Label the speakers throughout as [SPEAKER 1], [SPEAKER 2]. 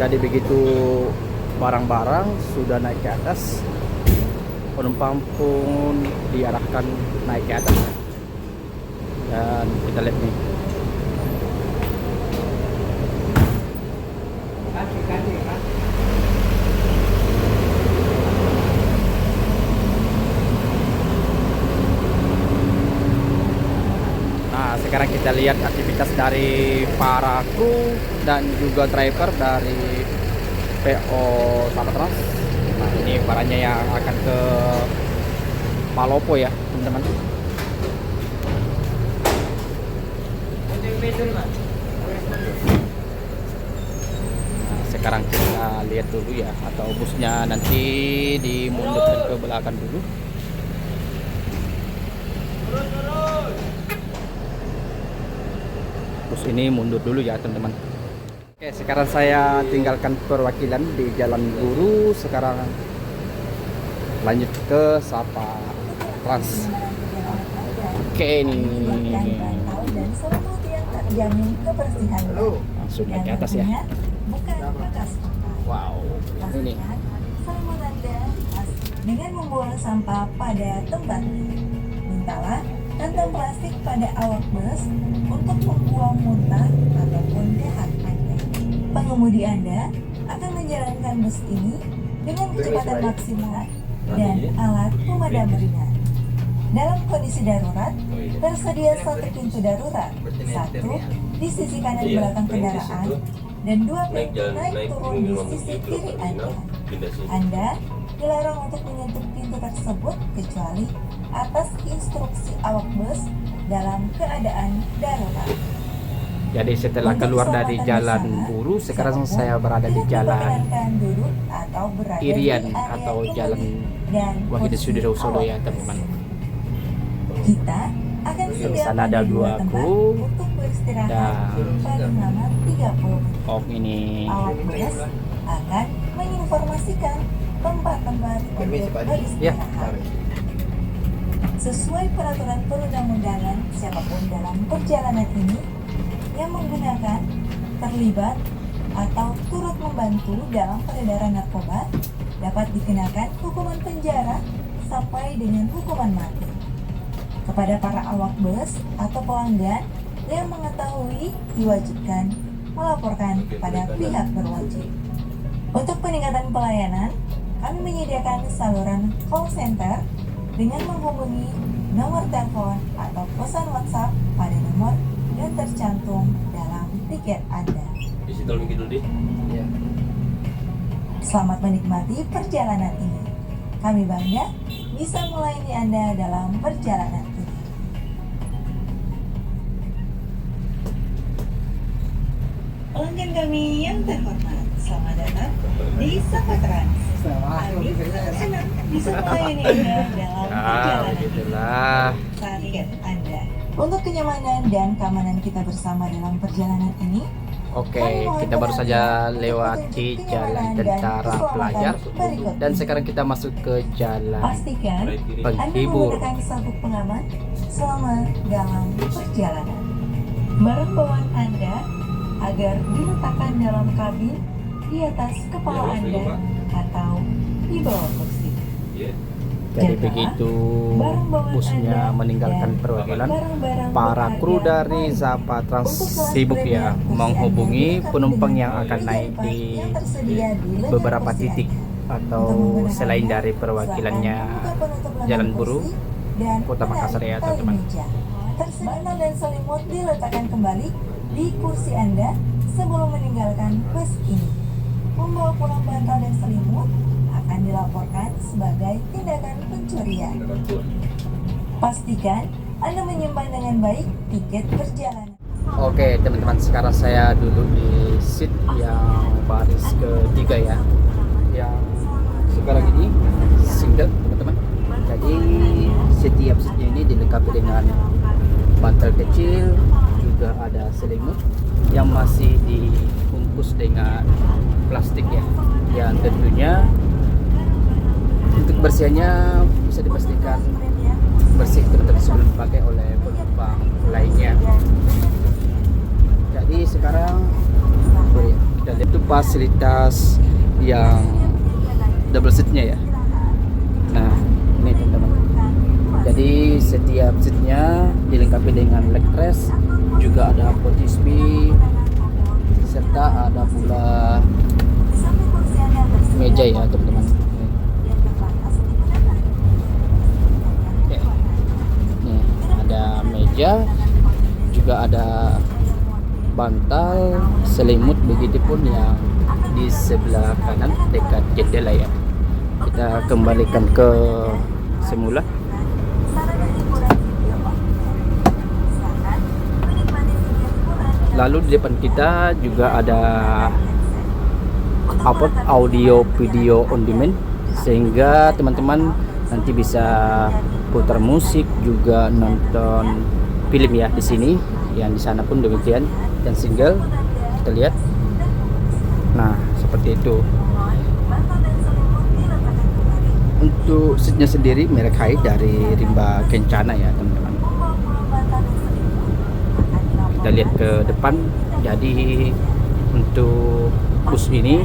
[SPEAKER 1] Jadi begitu barang-barang sudah naik ke atas, penumpang pun diarahkan naik ke atas. Dan kita lihat nih. Nah, sekarang kita lihat aktivitas dari para kru dan juga driver dari PO Sapa Trans. Nah, ini paranya yang akan ke Palopo ya, teman-teman. Nah, sekarang kita lihat dulu ya, atau busnya nanti dimundurkan ke belakang dulu. Bus ini mundur dulu ya, teman-teman. Oke, sekarang saya tinggalkan perwakilan di Jalan Buru. Sekarang lanjut ke Sapa Trans. Oke, ini langsung naik ke atas ya. Wow, ini
[SPEAKER 2] dengan membuang sampah pada tempatnya. Mintalah kantong plastik pada awak bus untuk membuang muntah ataupun dahak Anda. Pengemudi Anda akan menjalankan bus ini dengan kecepatan maksimal dan alat pemadam ringan. Dalam kondisi darurat, tersedia satu pintu darurat, satu di sisi kanan belakang kendaraan, dan dua pintu naik turun di sisi kiri Anda. Anda dilarang untuk menyentuh pintu tersebut kecuali atas instruksi awak bus dalam keadaan darurat.
[SPEAKER 1] Jadi setelah keluar dari Jalan Buru, sekarang saya berada di Jalan Irian atau Jalan Wahid Sudirohusodo ya, teman-teman.
[SPEAKER 2] Kita akan
[SPEAKER 1] Di sana ada dua kru
[SPEAKER 2] untuk beristirahat
[SPEAKER 1] dan
[SPEAKER 2] paling lama 30 menit.
[SPEAKER 1] ini
[SPEAKER 2] Awak bus akan menginformasikan tempat-tempat untuk beristirahat. Sesuai peraturan perundang-undangan, siapapun dalam perjalanan ini yang menggunakan, terlibat, atau turut membantu dalam peredaran narkoba dapat dikenakan hukuman penjara sampai dengan hukuman mati. Kepada para awak bus atau pelanggan yang mengetahui, diwajibkan melaporkan kepada pihak berwajib. Untuk peningkatan pelayanan, kami menyediakan saluran call center dengan menghubungi nomor telepon atau pesan WhatsApp pada nomor yang tercantum dalam tiket Anda.
[SPEAKER 1] ya.
[SPEAKER 2] Selamat menikmati perjalanan ini. Kami bangga bisa melayani Anda dalam perjalanan ini. Pelanggan kami yang terhormat, selamat datang di Sapa Trans. Kami senang bisa melayani Anda dalam perjalanan ini.
[SPEAKER 1] Begitulah.
[SPEAKER 2] Tiket Anda. Untuk kenyamanan dan keamanan kita bersama dalam perjalanan ini,
[SPEAKER 1] Oke, kita baru saja lewati Jalan Tentara Pelajar dan sekarang kita masuk ke Jalan
[SPEAKER 2] pastikan Anda
[SPEAKER 1] Penghibur.
[SPEAKER 2] menggunakan sabuk pengaman selama dalam perjalanan. Barang bawaan Anda agar diletakkan dalam kabin, di atas kepala Anda, atau di bawah kursi.
[SPEAKER 1] Jadi begitu busnya meninggalkan perwakilan, para kru dari Sapa Trans sibuk ya menghubungi penumpang yang akan naik di beberapa titik atau selain dari perwakilannya Jalan Buru Kota Makassar ya, teman-teman.
[SPEAKER 2] Bantal dan selimut diletakkan kembali di kursi Anda sebelum meninggalkan bus ini. Membawa pulang bantal dan selimut akan dilaporkan sebagai tindakan pencurian. Pastikan Anda menyimpan dengan baik tiket perjalanan.
[SPEAKER 1] Oke teman-teman, sekarang saya duduk di seat yang baris ketiga ya, yang sekarang ini single teman-teman. Jadi setiap seatnya ini dilengkapi dengan bantal kecil, juga ada selimut yang masih dibungkus dengan plastik ya, yang tentunya untuk kebersihannya bisa dipastikan bersih teman-teman sebelum dipakai oleh penumpang lainnya. Jadi sekarang kita lihat itu fasilitas yang double seatnya ya. Nah ini teman-teman, jadi setiap seatnya dilengkapi dengan leg rest, juga ada port USB, serta ada pula meja ya teman-teman. Oke. Nih ada meja, juga ada bantal, selimut, begitupun yang di sebelah kanan dekat jendela ya. Kita kembalikan ke semula. Lalu di depan kita juga ada output audio video on demand, sehingga teman-teman nanti bisa putar musik, juga nonton film ya di sini. Yang di sana pun demikian, dan single kita lihat. Nah seperti itu. Untuk seatnya sendiri merek Hai dari Rimba Kencana ya teman-teman. Kita lihat ke depan. Jadi untuk bus ini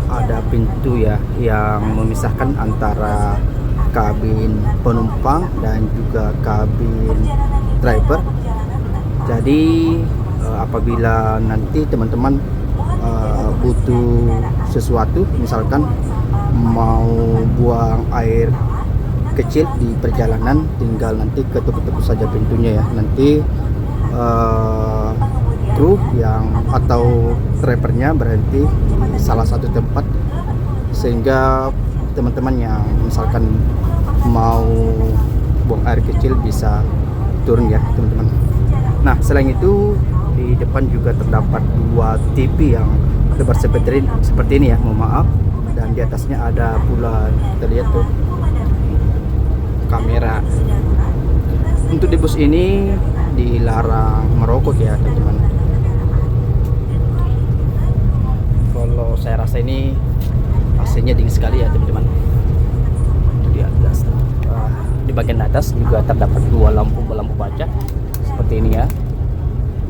[SPEAKER 1] ada pintu ya yang memisahkan antara kabin penumpang dan juga kabin driver. Jadi apabila nanti teman-teman butuh sesuatu, misalkan mau buang air kecil di perjalanan, tinggal nanti ketuk-ketuk saja pintunya ya. Nanti kru yang atau drivernya berhenti di salah satu tempat, sehingga teman-teman yang misalkan mau buang air kecil bisa turun ya teman-teman. Nah selain itu di depan juga terdapat 2 TV yang lebar seperti ini ya, mohon maaf. Dan di atasnya ada pula, kita lihat tuh, kamera. Untuk di bus ini dilarang merokok ya teman-teman. Kalau saya rasa ini AC-nya dingin sekali ya teman-teman. Di atas, di bagian atas juga terdapat 2 lampu baca seperti ini ya.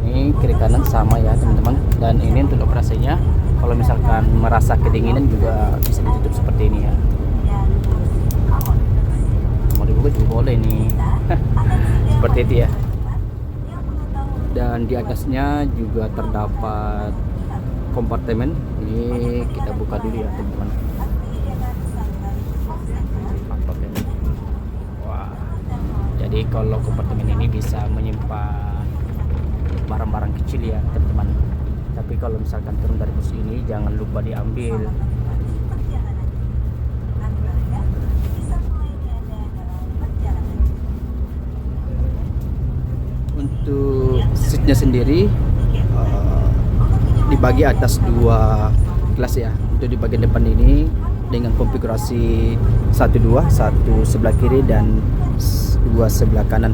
[SPEAKER 1] Ini kiri kanan sama ya teman-teman. Dan ini untuk operasinya, kalau misalkan merasa kedinginan juga bisa ditutup seperti ini ya. Mau dibuka juga boleh nih. Seperti itu ya. Dan di atasnya juga terdapat kompartemen. Ini kita buka dulu ya teman-teman. Wah. Jadi kalau kompartemen ini bisa menyimpan barang-barang kecil ya teman-teman. Tapi kalau misalkan turun dari bus ini jangan lupa diambil. Untuk seatnya sendiri dibagi atas 2 kelas ya. Untuk di bagian depan ini dengan konfigurasi 1-2, satu sebelah kiri dan 2 sebelah kanan.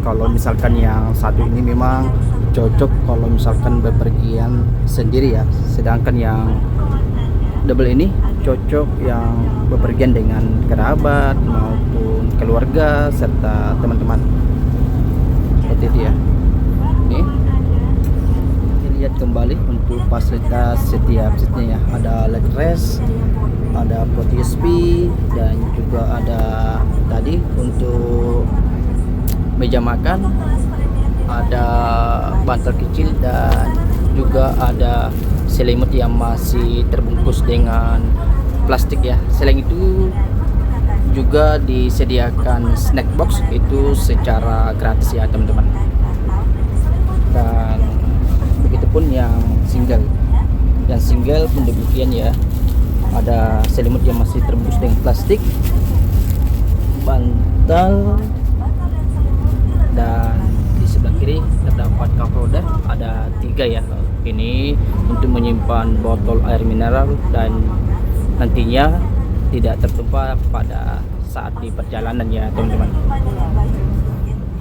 [SPEAKER 1] Kalau misalkan yang satu ini memang cocok kalau misalkan bepergian sendiri ya, sedangkan yang double ini cocok yang bepergian dengan kerabat maupun keluarga serta teman-teman. Seperti itu ya. Ini lihat kembali untuk fasilitas setiap seatnya ya. Ada leg rest, ada port USB, dan juga ada tadi untuk meja makan, ada bantal kecil, dan juga ada selimut yang masih terbungkus dengan plastik ya. Selain itu juga disediakan snack box itu secara gratis ya teman-teman. Dan begitupun yang single. Yang single pun demikian ya. Ada selimut yang masih terbungkus dengan plastik, bantal, dan di sebelah kiri terdapat cup holder, ada 3 ya. Ini untuk menyimpan botol air mineral dan nantinya tidak tertumpah pada saat di perjalanan ya teman-teman.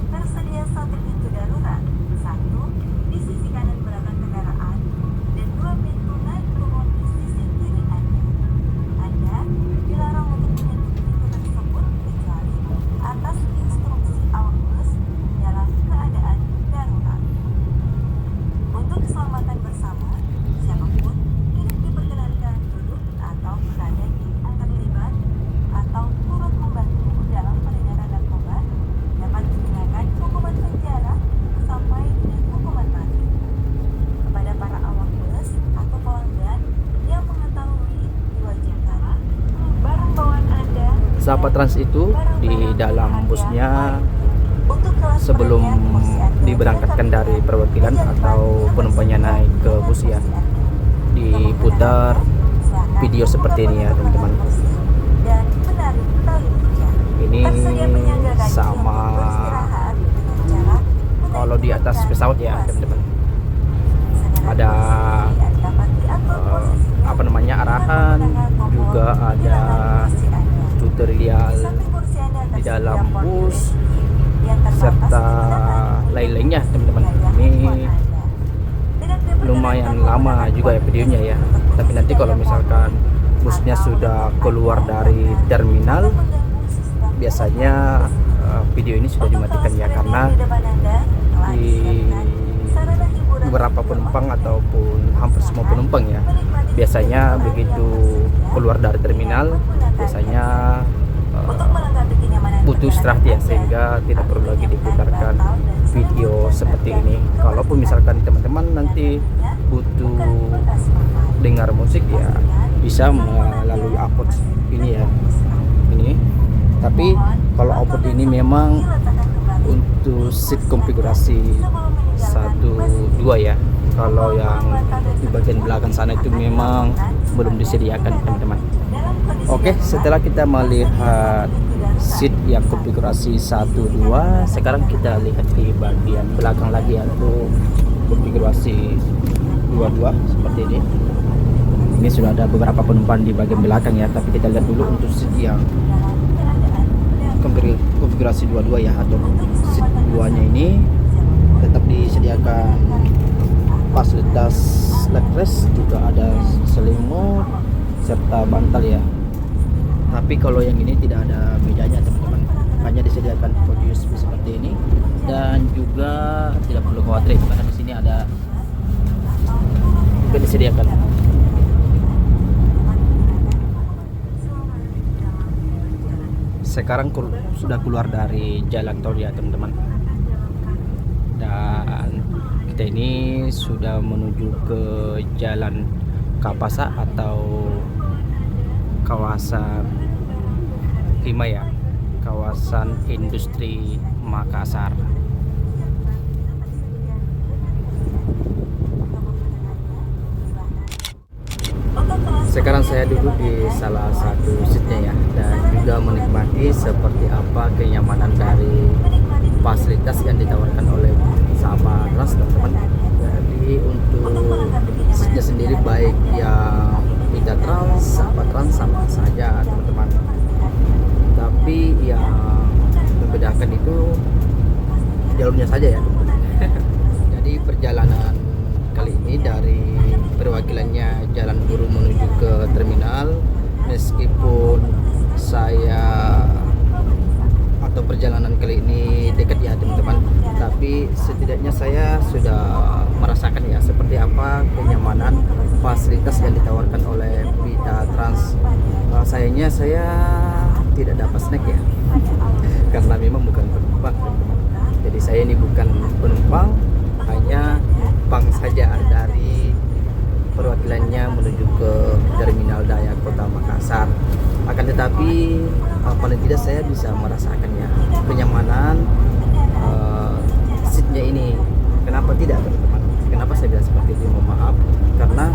[SPEAKER 2] Tersedia 1 pintu darurat, 1 di sisi kanan belakang kendaraan dan 2 pintu naik turun di sisi kiri Anda. Anda dilarang untuk menyentuh pintu tersebut kecuali atas instruksi awak bus dalam keadaan darurat. Untuk keselamatan bersama
[SPEAKER 1] sahabat trans itu di dalam busnya
[SPEAKER 2] Untuk kelas
[SPEAKER 1] sebelum
[SPEAKER 2] penilaian posyandu
[SPEAKER 1] diberangkatkan dari perwakilan atau penumpangnya naik ke bus ya, diputar video seperti ini ya teman-teman.
[SPEAKER 2] dan menarik tali uja.
[SPEAKER 1] Ini
[SPEAKER 2] Tersedia penyangga kayu
[SPEAKER 1] sama
[SPEAKER 2] untuk beristirahat dengan cara
[SPEAKER 1] kalau di atas pesawat ya teman-teman, ada apa namanya, arahan, juga ada tutorial di dalam bus serta lain-lainnya teman-teman. Ini lumayan lama juga ya videonya ya, tapi nanti kalau misalkan busnya sudah keluar dari terminal, biasanya video ini sudah dimatikan ya, karena di beberapa penumpang ataupun hampir semua penumpang ya, biasanya begitu keluar dari terminal biasanya butuh istirahat ya, sehingga tidak perlu lagi diputarkan video seperti ini. Kalaupun misalkan teman-teman nanti butuh dengar musik ya, bisa melalui output ini ya, ini. Tapi kalau output ini memang untuk seat konfigurasi 1, 2 ya. Kalau yang di bagian belakang sana itu memang belum disediakan teman-teman. Oke, setelah kita melihat seat yang konfigurasi 1, 2, sekarang kita lihat di bagian belakang lagi yaitu konfigurasi 2 seperti ini. Ini sudah ada beberapa penumpang di bagian belakang ya, tapi kita lihat dulu untuk seat yang konfigurasi 2 ya, atau seat 2-nya ini tetap disediakan fasilitas leg rest, juga ada selimut serta bantal ya. Tapi kalau yang ini tidak ada mejanya teman-teman, hanya disediakan audio USB seperti ini, dan juga tidak perlu khawatir karena di sini ada juga disediakan. Sekarang sudah keluar dari jalan tol ya teman-teman, dan kita ini sudah menuju ke Jalan Kapasa atau kawasan Hima ya, kawasan industri Makassar. Sekarang saya duduk di salah satu seatnya ya, dan juga menikmati seperti apa kenyamanan dari fasilitas yang ditawarkan oleh sahabat trans teman-teman. Jadi untuk seatnya sendiri baik yang Pita Trans, sahabat trans sama saja teman-teman. Tapi yang membedakan itu jalurnya saja ya. Jadi perjalanan kali ini dari perwakilannya Jalan Guru menuju ke terminal, meskipun saya atau perjalanan kali ini dekat ya teman-teman, tapi setidaknya saya sudah merasakan ya seperti apa kenyamanan fasilitas yang ditawarkan oleh Pita Trans. Sayangnya saya tidak dapat snack ya, karena memang bukan penumpang teman-teman. Jadi saya ini bukan penumpang, hanya bank saja dari perwakilannya menuju ke Terminal Dayak Kota Makassar. Akan tetapi paling tidak saya bisa merasakannya kenyamanan seatnya ini. Kenapa tidak teman-teman? Kenapa saya bilang seperti itu? Mohon maaf, karena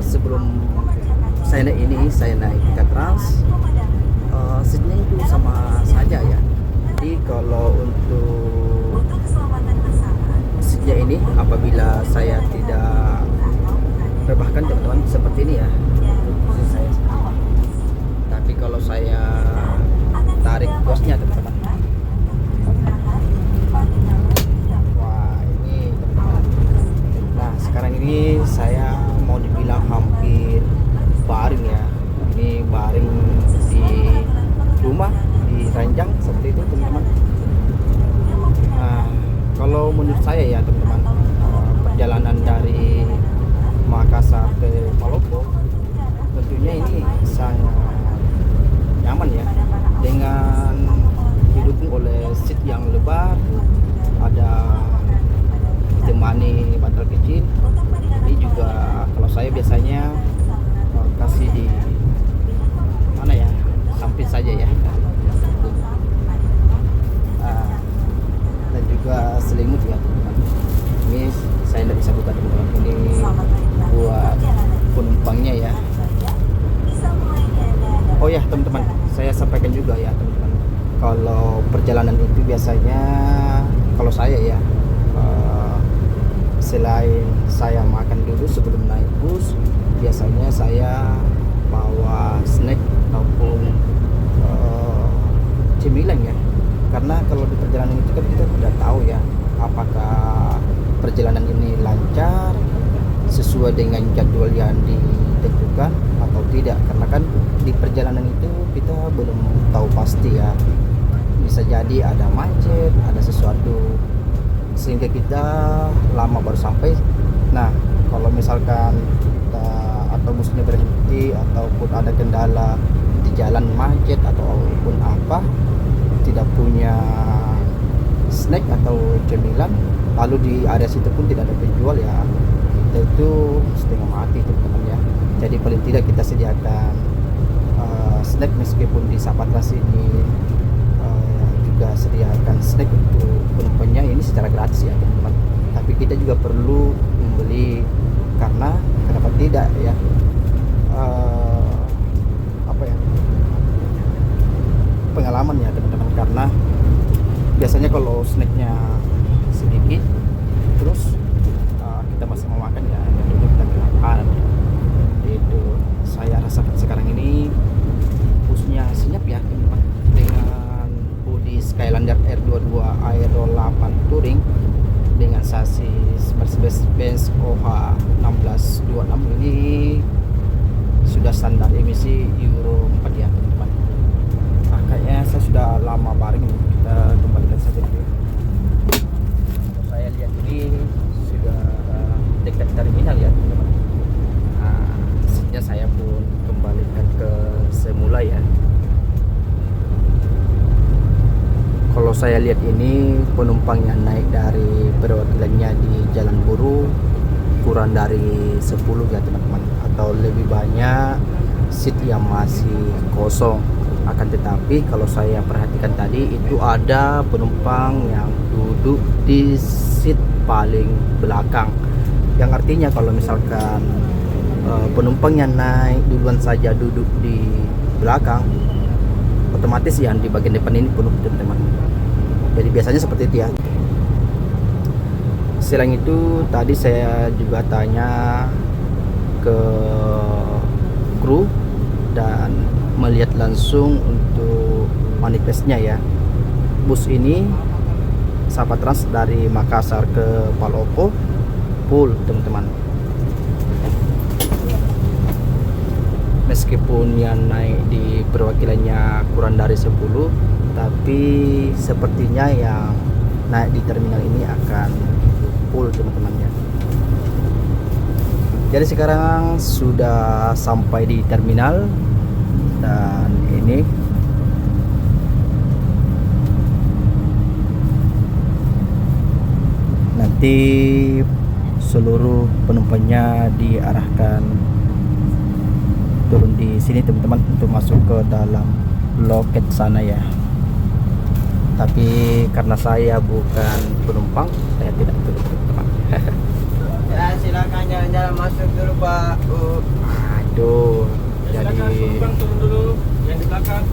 [SPEAKER 1] sebelum saya naik ini, saya naik Pita Trans, seatnya itu sama saja ya. Jadi kalau untuk seatnya ini, apabila saya tidak rebahkan teman-teman seperti ini ya, saya. Tapi kalau saya tarik gosnya teman-teman, wah ini teman-teman. Nah sekarang ini saya mau dibilang hampir baring ya. Ini baring di rumah, di ranjang seperti itu teman-teman. Nah kalau menurut saya ya teman-teman, perjalanan dari Makassar ke Palopo tentunya ini sangat nyaman ya, dengan didukung oleh seat yang lebar, ada ditemani bantal kecil. Ini juga kalau saya biasanya kasih di mana ya, samping saja penumpangnya ya.
[SPEAKER 2] Bisa mulai dianda dapat
[SPEAKER 1] Oh ya teman-teman, saya sampaikan juga ya teman-teman, kalau perjalanan itu biasanya kalau saya ya selain saya makan dulu sebelum naik bus, biasanya saya bawa snack ataupun cemilan ya, karena kalau di perjalanan itu kan kita tidak tahu ya apakah perjalanan ini lancar sesuai dengan jadwal yang ditentukan atau tidak, karena kan di perjalanan itu kita belum tahu pasti ya, bisa jadi ada macet, ada sesuatu sehingga kita lama baru sampai. Nah kalau misalkan kita atau busnya berhenti ataupun ada kendala di jalan macet ataupun apa, tidak punya snack atau cemilan, lalu di area situ pun tidak ada penjual ya, kita itu setengah mati teman-teman ya. Jadi paling tidak kita sediakan snack, meskipun di Sahabat ini juga sediakan snack untuk penumpangnya ini secara gratis ya teman-teman, tapi kita juga perlu membeli, karena kenapa tidak ya, apa ya, pengalaman ya teman-teman, karena biasanya kalau snacknya sedikit terus kita masih mau makan ya, tentunya kita kelaparan ya. Itu saya rasakan sekarang ini busnya senyap ya teman-teman, dengan bodi Skylander R22 Aero 8 Touring dengan sasis Mercedes-Benz OH 1626 ini sudah standar emisi Euro 4 ya teman-teman. Kayaknya saya sudah lama bareng, kita kembalikan saja dulu. Kalau saya lihat ini sudah dekat terminal ya teman-teman. Sebenarnya saya pun kembalikan ke semula ya. Kalau saya lihat ini penumpang yang naik dari perwakilannya di Jalan Buru kurang dari 10 ya teman-teman, atau lebih banyak seat yang masih kosong. Akan tetapi kalau saya perhatikan tadi itu ada penumpang yang duduk di seat paling belakang, yang artinya kalau misalkan penumpang yang naik duluan saja duduk di belakang, otomatis yang di bagian depan ini penuh teman-teman. Jadi biasanya seperti itu ya. Selain itu tadi saya juga tanya ke kru dan melihat langsung untuk manifestnya ya. Bus ini Sahabat Trans dari Makassar ke Palopo full teman-teman. Meskipun yang naik di perwakilannya kurang dari 10, tapi sepertinya yang naik di terminal ini akan full teman-teman ya. Jadi sekarang sudah sampai di terminal, dan ini nanti seluruh penumpangnya diarahkan turun di sini teman-teman untuk masuk ke dalam loket sana ya. Tapi karena saya bukan penumpang, saya tidak turun teman-teman.
[SPEAKER 3] Ya silakan jalan-jalan masuk dulu Pak.
[SPEAKER 1] Aduh, jadi
[SPEAKER 3] turun dulu yang di belakang.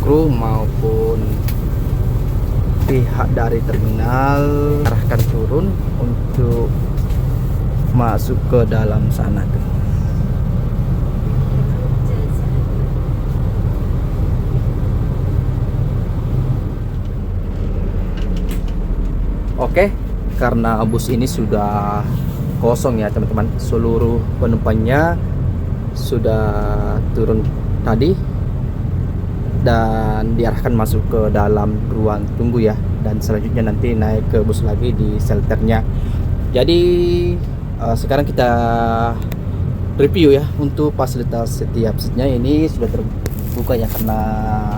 [SPEAKER 1] kru maupun pihak dari terminal arahkan turun untuk masuk ke dalam sana tuh. Oke, karena bus ini sudah kosong ya teman-teman, seluruh penumpangnya sudah turun tadi dan diarahkan masuk ke dalam ruang tunggu ya, dan selanjutnya nanti naik ke bus lagi di shelternya. Jadi sekarang kita review ya untuk fasilitas setiap seatnya. Ini sudah terbuka ya karena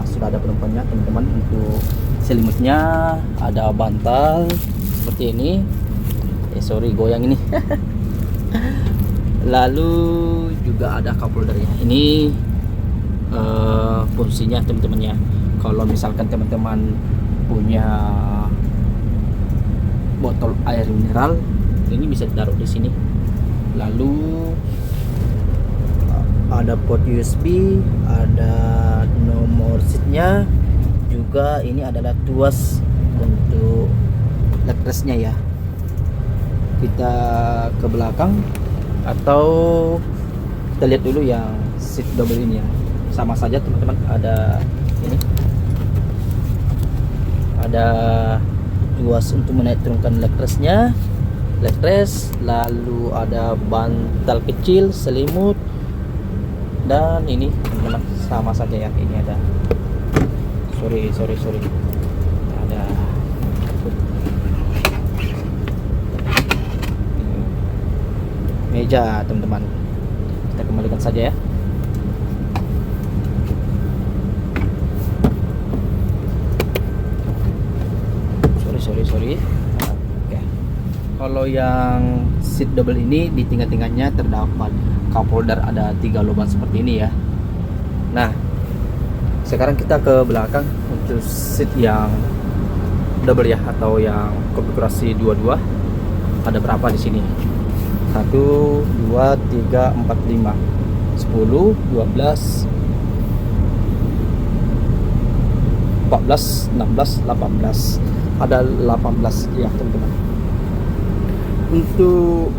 [SPEAKER 1] sudah ada penumpangnya teman-teman. Untuk selimutnya ada bantal seperti ini, sorry goyang ini. Lalu juga ada cup holder ya. Ini fungsinya teman-teman ya, kalau misalkan teman-teman punya botol air mineral, ini bisa ditaruh di sini Lalu ada port USB, ada nomor seatnya, juga ini adalah tuas untuk legressnya ya. Kita ke belakang atau kita lihat dulu yang seat double ini ya. Sama saja teman-teman, ada ini, ada tuas untuk menaik turunkan legressnya, lalu ada bantal kecil, selimut, dan ini teman-teman sama saja ya. Ini ada sorry ada meja teman-teman. Kita kembalikan saja ya. Sorry. Oke. Kalau yang seat double ini di tingkat-tingkatnya terdapat cup holder, ada 3 lubang seperti ini ya. Nah, sekarang kita ke belakang untuk seat yang double ya, atau yang konfigurasi 22. Ada berapa di sini? 1 2 3 4 5 10 12 14 16 18. Ada 18 ya teman-teman. Untuk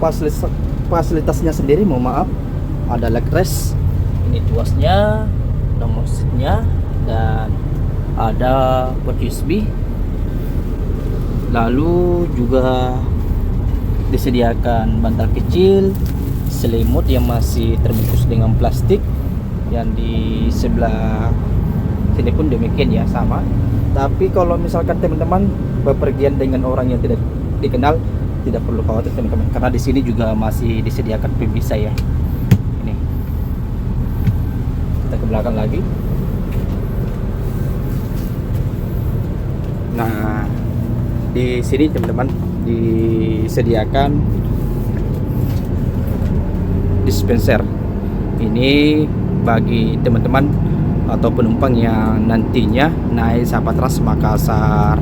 [SPEAKER 1] fasilitasnya sendiri, mohon maaf, ada leg rest, ini tuasnya, nomor seatnya, dan ada port USB. Lalu juga disediakan bantal kecil, selimut yang masih terbungkus dengan plastik. Yang di sebelah sini pun demikian ya, sama. Tapi kalau misalkan teman-teman bepergian dengan orang yang tidak dikenal, tidak perlu khawatir teman-teman, karena di sini juga masih disediakan pemisah ya. Ini kita ke belakang lagi. Nah, di sini teman-teman disediakan dispenser. Ini bagi teman-teman atau penumpang yang nantinya naik Sapa Trans Makassar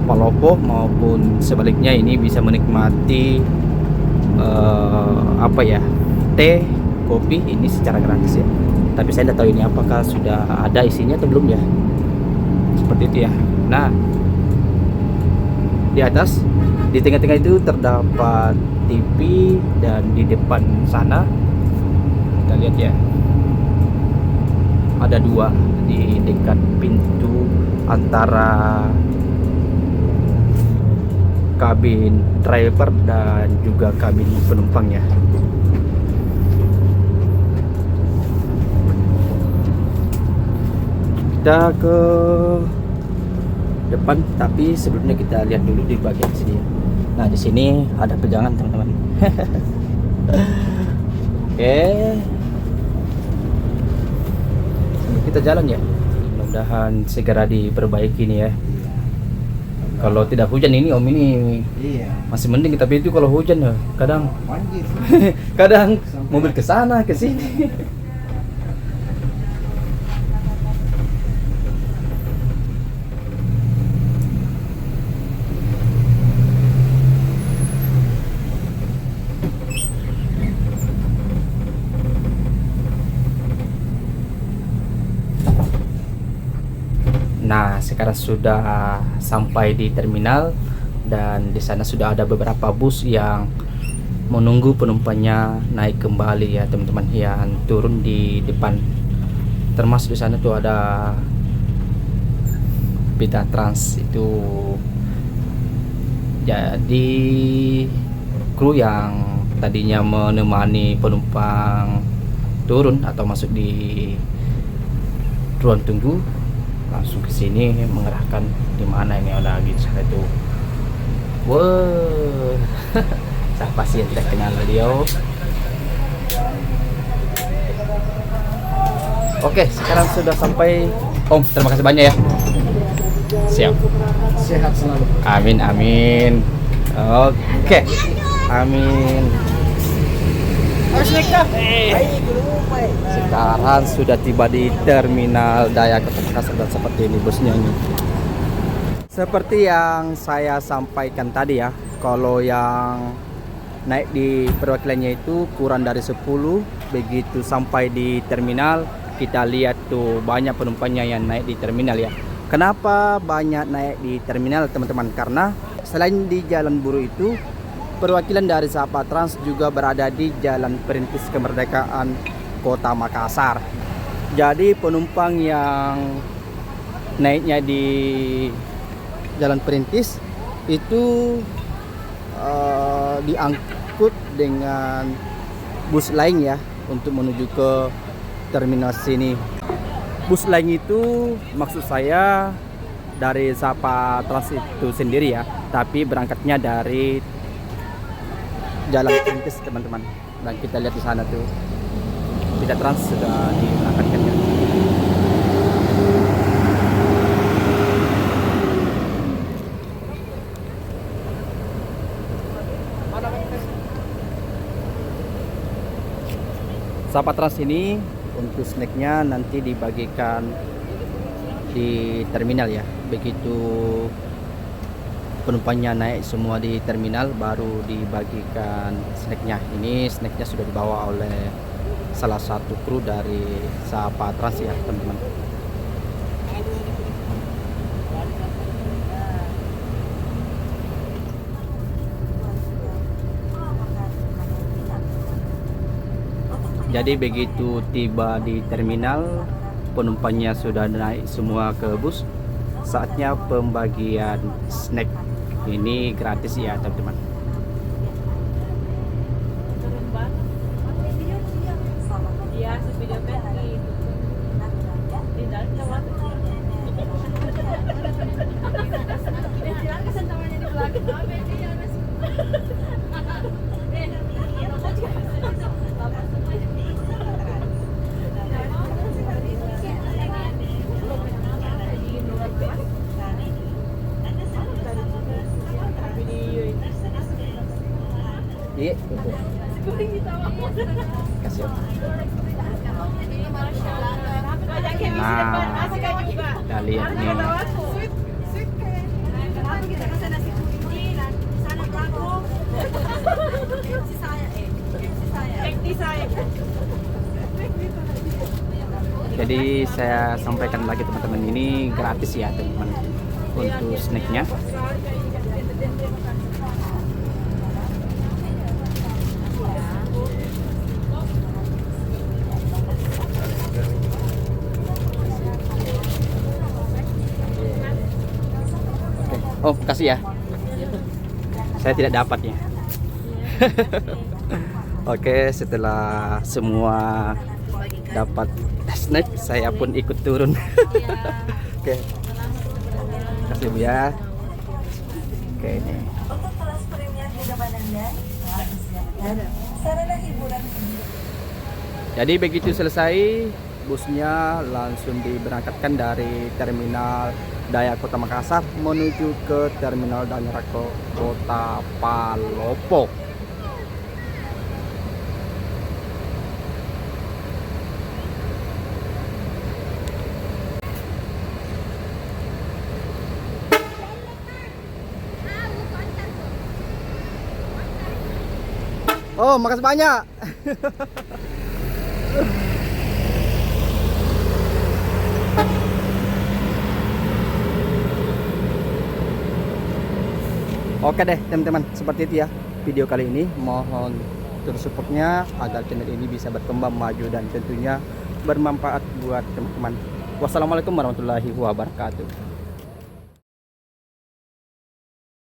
[SPEAKER 1] Palopo maupun sebaliknya, ini bisa menikmati teh, kopi ini secara gratis ya. Tapi saya tidak tahu ini apakah sudah ada isinya atau belum ya. Seperti itu ya. Nah, di atas, di tengah-tengah itu terdapat TV, dan di depan sana kita lihat ya, ada 2 di dekat pintu antara kabin driver dan juga kabin penumpang ya. Kita ke depan, tapi sebelumnya kita lihat dulu di bagian sini ya. Nah, di sini ada pegangan teman-teman. Oke. Kita jalan ya, mudah-mudahan segera diperbaiki nih ya. Kalau tidak hujan ini om, ini masih mending, tapi itu kalau hujan ya kadang kadang mobil ke sana ke sini. Nah, sekarang sudah sampai di terminal, dan di sana sudah ada beberapa bus yang menunggu penumpangnya naik kembali ya teman-teman, yang turun di depan. Termasuk di sana tuh ada Pita Trans itu. Jadi kru yang tadinya menemani penumpang turun atau masuk di ruang tunggu langsung ke sini mengerahkan di mana ini ada gitu saya tuh. Wow. Siapa sih yang tidak kenal beliau? Oke, sekarang sudah sampai. Om, terima kasih banyak ya. Siap.
[SPEAKER 3] Sehat selalu.
[SPEAKER 1] Amin. Oke. Amin. Sekarang sudah tiba di terminal Daya Kota Makassar, dan seperti ini busnya ini. Seperti yang saya sampaikan tadi ya, kalau yang naik di perwakilannya itu kurang dari 10. Begitu sampai di terminal, kita lihat tuh banyak penumpangnya yang naik di terminal ya. Kenapa banyak naik di terminal teman-teman? Karena selain di Jalan Buruh itu, perwakilan dari Sapa Trans juga berada di Jalan Perintis Kemerdekaan Kota Makassar. Jadi penumpang yang naiknya di Jalan Perintis itu diangkut dengan bus lain ya untuk menuju ke terminal sini. Bus lain itu maksud saya dari Sapa Trans itu sendiri ya, tapi berangkatnya dari Jalan Perintis teman-teman. Dan kita lihat di sana tuh Bida Trans sudah diberangkatkan ya. Sapa Trans ini untuk snacknya nanti dibagikan di terminal ya. Begitu penumpangnya naik semua di terminal baru dibagikan snacknya. Ini snacknya sudah dibawa oleh salah satu kru dari Sapa Trans ya teman-teman. Jadi begitu tiba di terminal, penumpangnya sudah naik semua ke bus. Saatnya pembagian snack. Ini gratis ya teman-teman. Iya, kasih. Nah, kita lihat nih. Jadi saya sampaikan lagi teman-teman, ini gratis ya teman-teman untuk snacknya. Oh, kasih ya. Saya tidak dapat ya. Oke, setelah semua dapat snack, saya pun ikut turun. Oke. Kasih Bu ya. Oke, ini.
[SPEAKER 2] Untuk kelas premium di depan Anda telah disiapkan sarana hiburan.
[SPEAKER 1] Jadi begitu selesai, busnya langsung diberangkatkan dari terminal Daya Kota Makassar menuju ke terminal Daya Kota Palopo. Oh, makasih banyak. Oke deh teman-teman, seperti itu ya video kali ini. Mohon terus supportnya agar channel ini bisa berkembang maju dan tentunya bermanfaat buat teman-teman. Wassalamualaikum warahmatullahi wabarakatuh.